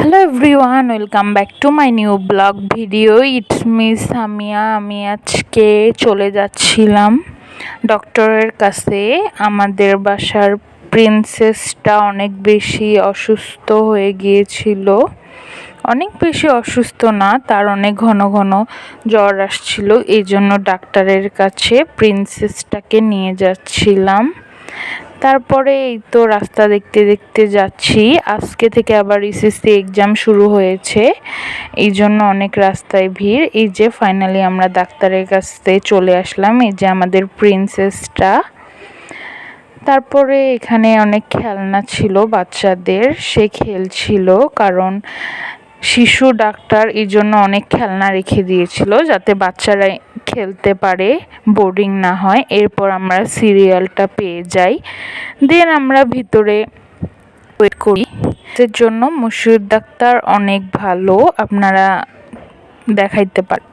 Hello everyone, welcome back to my new blog video. It's me Samia. আমি আজকে চলে যাচ্ছিলাম ডক্টরের কাছে। আমাদের বাসার প্রিন্সেসটা অনেক বেশি অসুস্থ হয়ে গিয়েছিল। অনেক বেশি অসুস্থ না, তার অনেক ঘন ঘন জ্বর আসছিল। এই জন্য ডাক্তারের কাছে প্রিন্সেসটাকে নিয়ে যাচ্ছিলাম। তারপরে এই তো রাস্তা দেখতে দেখতে যাচ্ছি। আজকে থেকে আবার এসএসসি এক্সাম শুরু হয়েছে, এই জন্য অনেক রাস্তায় ভিড়। এই যে ফাইনালি আমরা ডাক্তারের কাছে চলে আসলাম। এই যে আমাদের প্রিন্সেসটা। তারপরে এখানে অনেক খেলনা ছিল বাচ্চাদের, সে খেলছিল, কারণ শিশু ডাক্তার এই জন্য অনেক খেলনা রেখে দিয়েছিল যাতে বাচ্চারা খেলতে পারে, বোরিং না হয়। এরপর আমরা সিরিয়ালটা পেয়ে যাই, দেন আমরা ভিতরে ওয়েট করি। এর জন্য মুশিউর ডাক্তার অনেক ভালো, আপনারা দেখাইতে পারেন।